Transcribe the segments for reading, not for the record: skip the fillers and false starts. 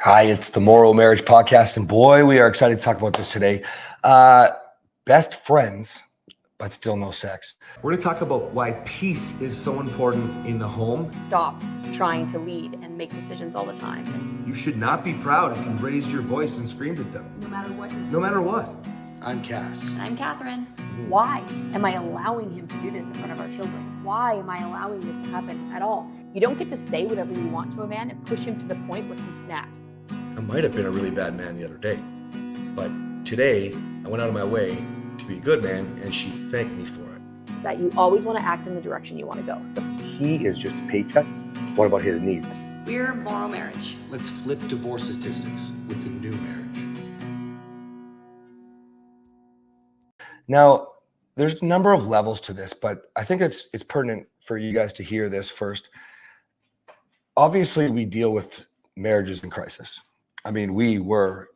Hi, it's the MorrowMarriage podcast, and boy, we are excited to talk about this today. Best friends, but still no sex. We're going to talk about why peace is so important in the home. Stop trying to lead and make decisions all the time. You should not be proud if you raised your voice and screamed at them. No matter what. No matter what. I'm Cass. And I'm Kathryn. Why am I allowing him to do this in front of our children? Why am I allowing this to happen at all? You don't get to say whatever you want to a man and push him to the point where he snaps. I might have been a really bad man the other day, but today I went out of my way to be a good man, and she thanked me for it. Is that you always want to act in the direction you want to go. So He is just a paycheck. What about his needs? we're MorrowMarriage. Let's flip divorce statistics with the new marriage. Now, there's a number of levels to this, but I think it's pertinent for you guys to hear this first. Obviously, we deal with marriages in crisis. I mean, we were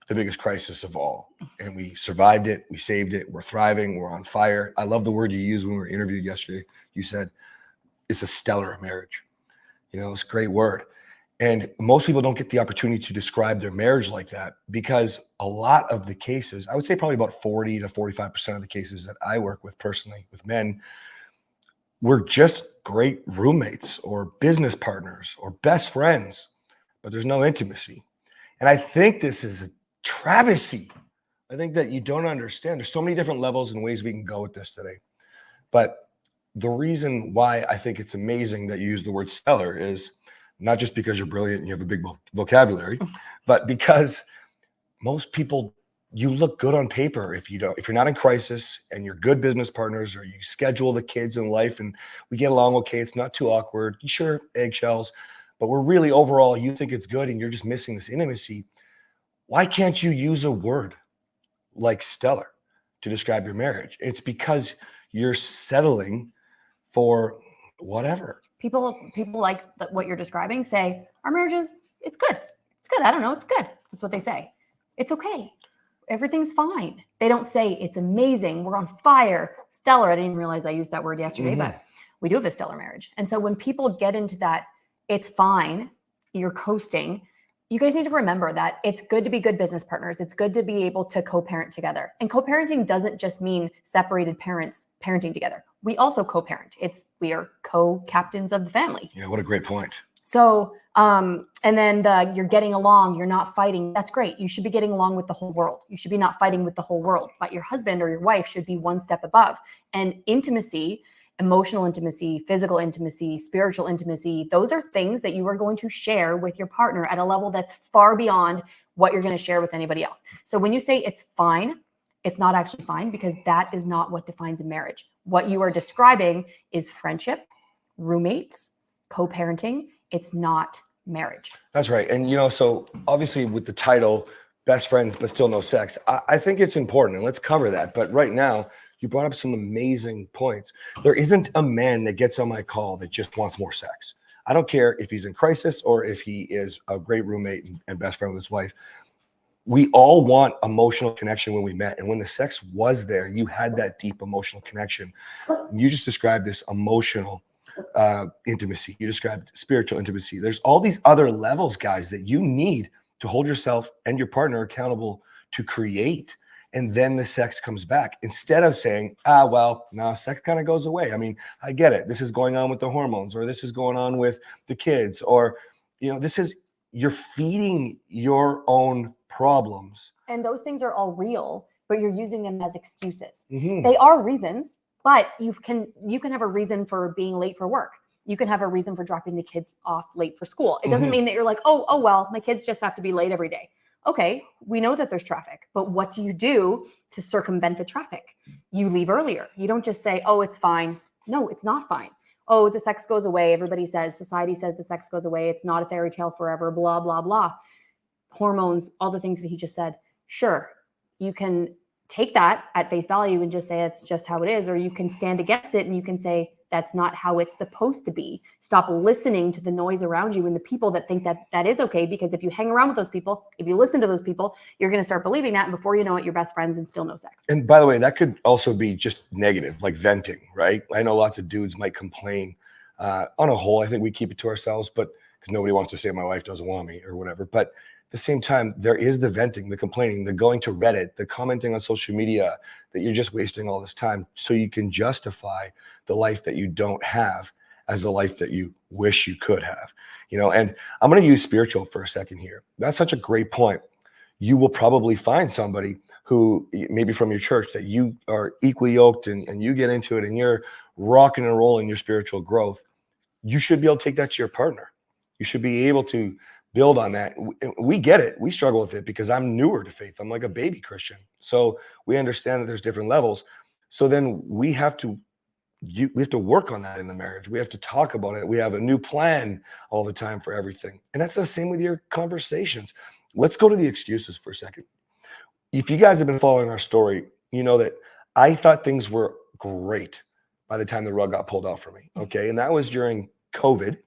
the biggest crisis of all, and we survived it. We saved it. We're thriving. We're on fire. I love the word you used when we were interviewed yesterday. You said it's a stellar marriage. You know, it's a great word. And most people don't get the opportunity to describe their marriage like that, because a lot of the cases, I would say probably about 40 to 45% of the cases that I work with personally with men, we're just great roommates or business partners or best friends, but there's no intimacy. And I think this is a travesty. I think that you don't understand. There's so many different levels and ways we can go with this today. But the reason why I think it's amazing that you use the word stellar is not just because you're brilliant and you have a big vocabulary, but because most people, you look good on paper if you're not in crisis and you're good business partners, or you schedule the kids in life and we get along okay. It's not too awkward. Sure, eggshells, but we're really overall, you think it's good and you're just missing this intimacy. Why can't you use a word like stellar to describe your marriage? It's because you're settling for whatever. People like what you're describing say, our marriage it's good. It's good. I don't know. It's good. That's what they say. It's okay. Everything's fine. They don't say it's amazing. We're on fire. Stellar. I didn't even realize I used that word yesterday, but we do have a stellar marriage. And so when people get into that, it's fine, you're coasting, you guys need to remember that it's good to be good business partners. It's good to be able to co-parent together. And co-parenting doesn't just mean separated parents parenting together. We also co-parent. We are co-captains of the family. Yeah, what a great point. So, and then you're getting along, you're not fighting. That's great. You should be getting along with the whole world. You should be not fighting with the whole world, but your husband or your wife should be one step above. And intimacy, emotional intimacy, physical intimacy, spiritual intimacy, those are things that you are going to share with your partner at a level that's far beyond what you're going to share with anybody else. So when you say it's fine, it's not actually fine, because that is not what defines a marriage. What you are describing is friendship, roommates, co-parenting. It's not marriage. That's right. And, so obviously with the title, best friends, but still no sex, I think it's important, and let's cover that. But right now, you brought up some amazing points. There isn't a man that gets on my call that just wants more sex. I don't care if he's in crisis or if he is a great roommate and best friend with his wife. We all want emotional connection when we met. And when the sex was there, you had that deep emotional connection. You just described this emotional intimacy. You described spiritual intimacy. There's all these other levels, guys, that you need to hold yourself and your partner accountable to create. And then the sex comes back, instead of saying, sex kind of goes away. I mean, I get it. This is going on with the hormones, or this is going on with the kids, or, you're feeding your own problems. And those things are all real, but you're using them as excuses. Mm-hmm. They are reasons, but you can have a reason for being late for work. You can have a reason for dropping the kids off late for school. It doesn't mean that you're like, well, my kids just have to be late every day. Okay, we know that there's traffic, but what do you do to circumvent the traffic? You leave earlier. You don't just say, it's fine. No, it's not fine. The sex goes away. Society says the sex goes away. It's not a fairy tale forever, blah, blah, blah. Hormones, all the things that he just said. Sure, you can take that at face value and just say it's just how it is, or you can stand against it and you can say, that's not how it's supposed to be. Stop listening to the noise around you and the people that think that that is okay, because if you hang around with those people, if you listen to those people, you're going to start believing that. And before you know it, you're best friends and still no sex. And by the way, that could also be just negative, like venting, right? I know lots of dudes might complain. On a whole, I think we keep it to ourselves, but because nobody wants to say my wife doesn't want me or whatever. But at the same time, there is the venting, the complaining, the going to Reddit, the commenting on social media that you're just wasting all this time so you can justify the life that you don't have as the life that you wish you could have. And I'm going to use spiritual for a second here. That's such a great point. You will probably find somebody who maybe from your church that you are equally yoked and you get into it and you're rocking and rolling your spiritual growth. You should be able to take that to your partner. You should be able to build on that. We get it. We struggle with it because I'm newer to faith. I'm like a baby Christian. So we understand that there's different levels. So then we have to work on that in the marriage. We have to talk about it. We have a new plan all the time for everything. And that's the same with your conversations. Let's go to the excuses for a second. If you guys have been following our story, you know that I thought things were great by the time the rug got pulled out for me. Okay. And that was during COVID.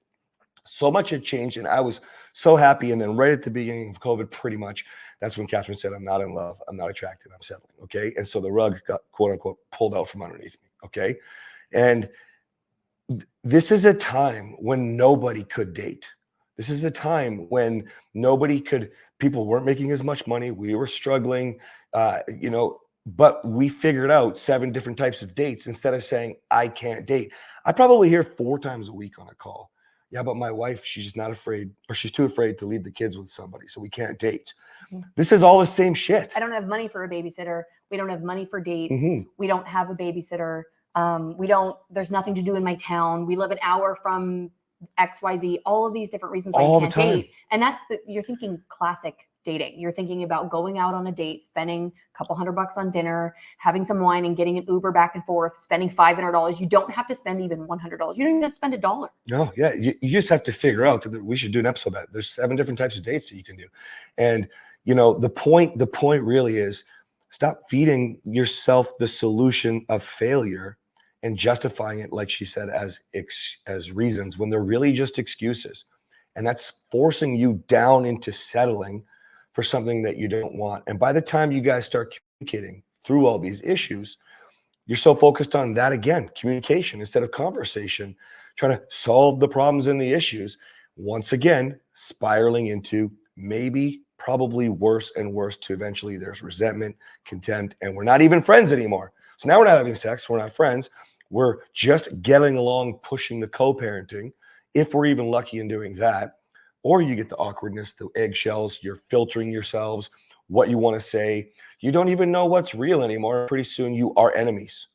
So much had changed and I was so happy. And then right at the beginning of COVID, pretty much, that's when Kathryn said, I'm not in love. I'm not attracted. I'm settling. Okay. And so the rug got quote unquote pulled out from underneath me. Okay. And this is a time when nobody could date. This is a time when people weren't making as much money. We were struggling, but we figured out 7 different types of dates instead of saying, I can't date. I probably hear 4 times a week on a call. Yeah, but my wife, she's just not afraid, or she's too afraid to leave the kids with somebody, so we can't date. Mm-hmm. This is all the same shit. I don't have money for a babysitter. We don't have money for dates. Mm-hmm. We don't have a babysitter. There's nothing to do in my town. We live an hour from XYZ, all of these different reasons why you can't date. And you're thinking classic dating. You're thinking about going out on a date, spending a couple $100 on dinner, having some wine and getting an Uber back and forth, spending $500. You don't have to spend even $100. You don't even have to spend $1. No, yeah. You just have to figure out that we should do an episode about it. There's 7 different types of dates that you can do. And, the point really is stop feeding yourself the solution of failure and justifying it, like she said, as reasons when they're really just excuses. And that's forcing you down into settling for something that you don't want. And by the time you guys start communicating through all these issues, you're so focused on that again, communication instead of conversation, trying to solve the problems and the issues, once again, spiraling into probably worse and worse to eventually there's resentment, contempt, and we're not even friends anymore. So now we're not having sex, we're not friends. We're just getting along, pushing the co-parenting, if we're even lucky in doing that. Or you get the awkwardness, the eggshells, you're filtering yourselves, what you want to say. You don't even know what's real anymore. Pretty soon you are enemies.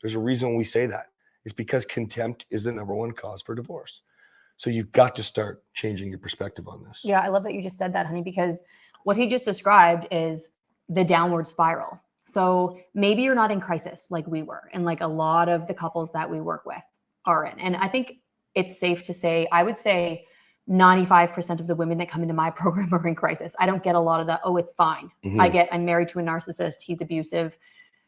There's a reason we say that. It's because contempt is the #1 cause for divorce. So you've got to start changing your perspective on this. Yeah, I love that you just said that, honey, because what he just described is the downward spiral. So maybe you're not in crisis like we were, and like a lot of the couples that we work with are in. And I think it's safe to say, I would say 95% of the women that come into my program are in crisis. I don't get a lot of the, oh, it's fine. Mm-hmm. I'm married to a narcissist. He's abusive,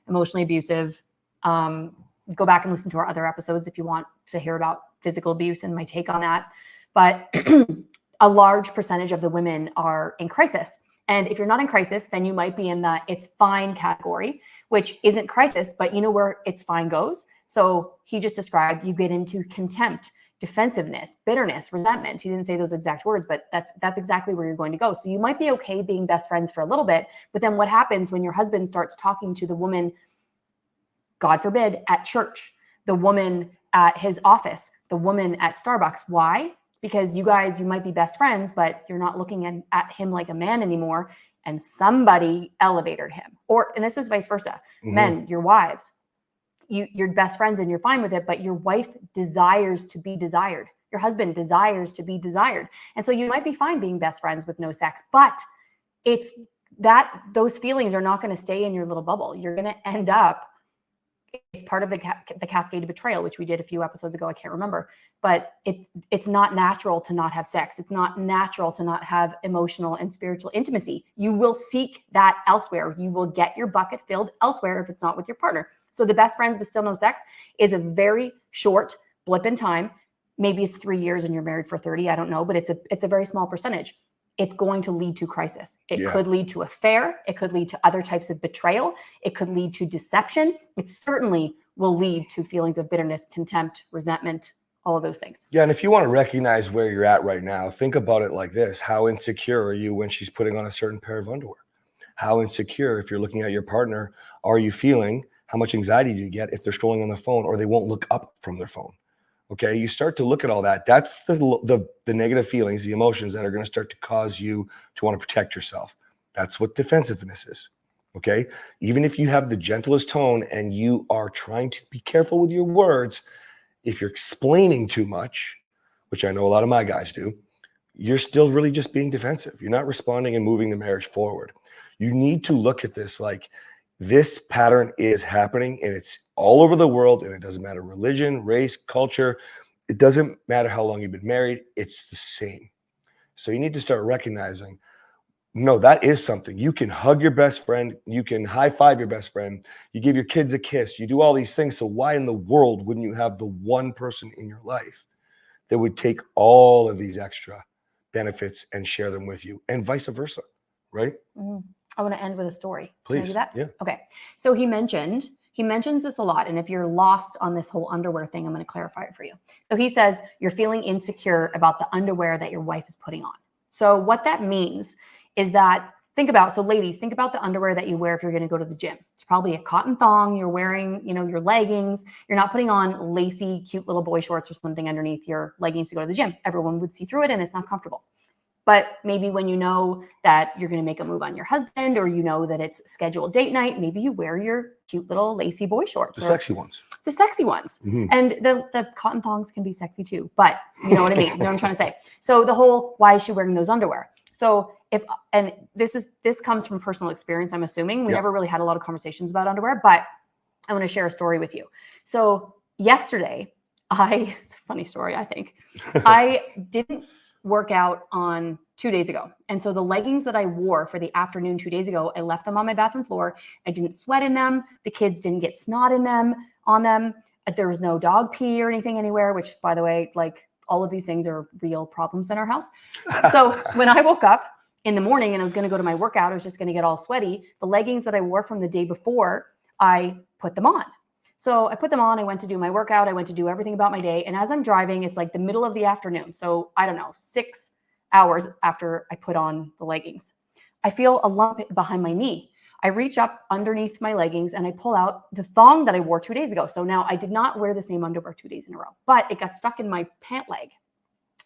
emotionally abusive. Go back and listen to our other episodes if you want to hear about physical abuse and my take on that. But a large percentage of the women are in crisis. And if you're not in crisis, then you might be in the it's fine category, which isn't crisis, but you know where it's fine goes. So he just described, you get into contempt, defensiveness, bitterness, resentment. He didn't say those exact words, but that's exactly where you're going to go. So you might be okay being best friends for a little bit, but then what happens when your husband starts talking to the woman, God forbid, at church, the woman at his office, the woman at Starbucks? Why? Because you might be best friends, but you're not looking at him like a man anymore, and somebody elevated him. And this is vice versa. Mm-hmm. Men, your wives, you're best friends and you're fine with it, but your wife desires to be desired. Your husband desires to be desired. And so you might be fine being best friends with no sex, but those feelings are not going to stay in your little bubble. You're going to end up, it's part of the cascade of betrayal, which we did a few episodes ago. I can't remember, but it's not natural to not have sex. It's not natural to not have emotional and spiritual intimacy. You will seek that elsewhere. You will get your bucket filled elsewhere if it's not with your partner. So the best friends with still no sex is a very short blip in time. Maybe it's 3 years and you're married for 30. I don't know, but it's a very small percentage. It's going to lead to crisis. It could lead to affair. It could lead to other types of betrayal. It could lead to deception. It certainly will lead to feelings of bitterness, contempt, resentment, all of those things. Yeah. And if you want to recognize where you're at right now, think about it like this. How insecure are you when she's putting on a certain pair of underwear? How insecure, if you're looking at your partner, are you feeling? How much anxiety do you get if they're scrolling on their phone or they won't look up from their phone? Okay, you start to look at all that. That's the negative feelings, the emotions that are going to start to cause you to want to protect yourself. That's what defensiveness is. Okay, even if you have the gentlest tone and you are trying to be careful with your words, if you're explaining too much, which I know a lot of my guys do, you're still really just being defensive. You're not responding and moving the marriage forward. You need to look at this like this pattern is happening and it's all over the world, and it doesn't matter religion, race, culture. It doesn't matter how long you've been married. It's the same. So you need to start recognizing, no, that is something. You can hug your best friend. You can high five your best friend. You give your kids a kiss. You do all these things. So why in the world wouldn't you have the one person in your life that would take all of these extra benefits and share them with you, and vice versa, right? Mm-hmm. I want to end with a story. Please. Can I do that? Yeah. Okay. So he mentions this a lot. And if you're lost on this whole underwear thing, I'm going to clarify it for you. So he says you're feeling insecure about the underwear that your wife is putting on. So what that means is that ladies, think about the underwear that you wear if you're going to go to the gym. It's probably a cotton thong. You're wearing, your leggings. You're not putting on lacy, cute little boy shorts or something underneath your leggings to go to the gym. Everyone would see through it and it's not comfortable. But maybe when you know that you're going to make a move on your husband, or you know that it's scheduled date night, maybe you wear your cute little lacy boy shorts. The sexy ones. The sexy ones. Mm-hmm. And the cotton thongs can be sexy too, but you know what I mean? You know what I'm trying to say? So the whole, why is she wearing those underwear? So this comes from personal experience, I'm assuming. We never really had a lot of conversations about underwear, but I want to share a story with you. So yesterday, it's a funny story, I think. I didn't work out on 2 days ago. And so the leggings that I wore for the afternoon 2 days ago, I left them on my bathroom floor. I didn't sweat in them. The kids didn't get snot on them. There was no dog pee or anything anywhere, which, by the way, like, all of these things are real problems in our house. So when I woke up in the morning and I was going to go to my workout, I was just going to get all sweaty. The leggings that I wore from the day before, I put them on. So I put them on. I went to do my workout. I went to do everything about my day. And as I'm driving, it's like the middle of the afternoon. So I don't know, 6 hours after I put on the leggings, I feel a lump behind my knee. I reach up underneath my leggings and I pull out the thong that I wore 2 days ago. So now I did not wear the same underwear 2 days in a row, but it got stuck in my pant leg.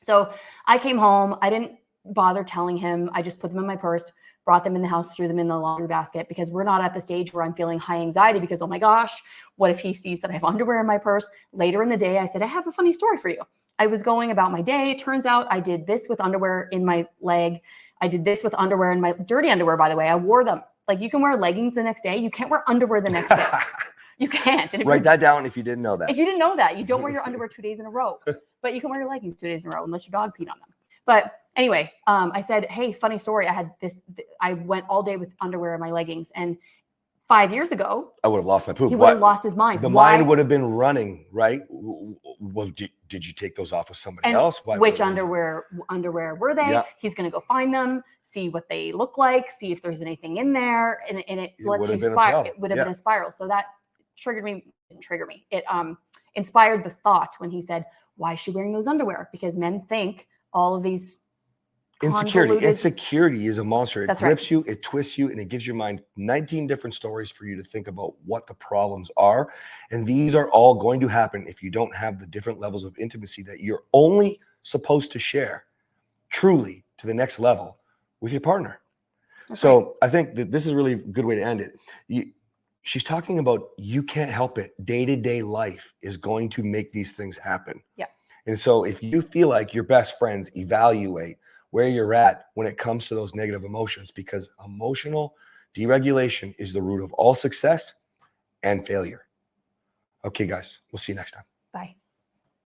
So I came home. I didn't bother telling him. I just put them in my purse, brought them in the house, threw them in the laundry basket, because we're not at the stage where I'm feeling high anxiety because, oh my gosh, what if he sees that I have underwear in my purse? Later in the day, I said, I have a funny story for you. I was going about my day. It turns out I did this with underwear in my leg. I did this with underwear in my dirty underwear, by the way. I wore them. Like, you can wear leggings the next day. You can't wear underwear the next day. You can't. And Write that down if you didn't know that. If you didn't know that, you don't wear your underwear 2 days in a row, but you can wear your leggings 2 days in a row unless your dog peed on them. But anyway, I said, hey, funny story. I went all day with underwear in my leggings. And 5 years ago, I would have lost my poop. He would have lost his mind. The mind would have been running, right? Well, did you take those off with somebody else? Which underwear were they? Yeah. He's going to go find them, see what they look like, see if there's anything in there. And it would have been a spiral. So that didn't trigger me. It inspired the thought when he said, why is she wearing those underwear? Because men think all of these Insecurity is a monster. It grips you, it twists you, and it gives your mind 19 different stories for you to think about what the problems are. And these are all going to happen if you don't have the different levels of intimacy that you're only supposed to share truly to the next level with your partner. Okay. So I think that this is a really good way to end it. She's talking about you can't help it. Day-to-day life is going to make these things happen. Yeah. And so if you feel like your best friends evaluate where you're at when it comes to those negative emotions, because emotional deregulation is the root of all success and failure. Okay, guys, we'll see you next time. Bye.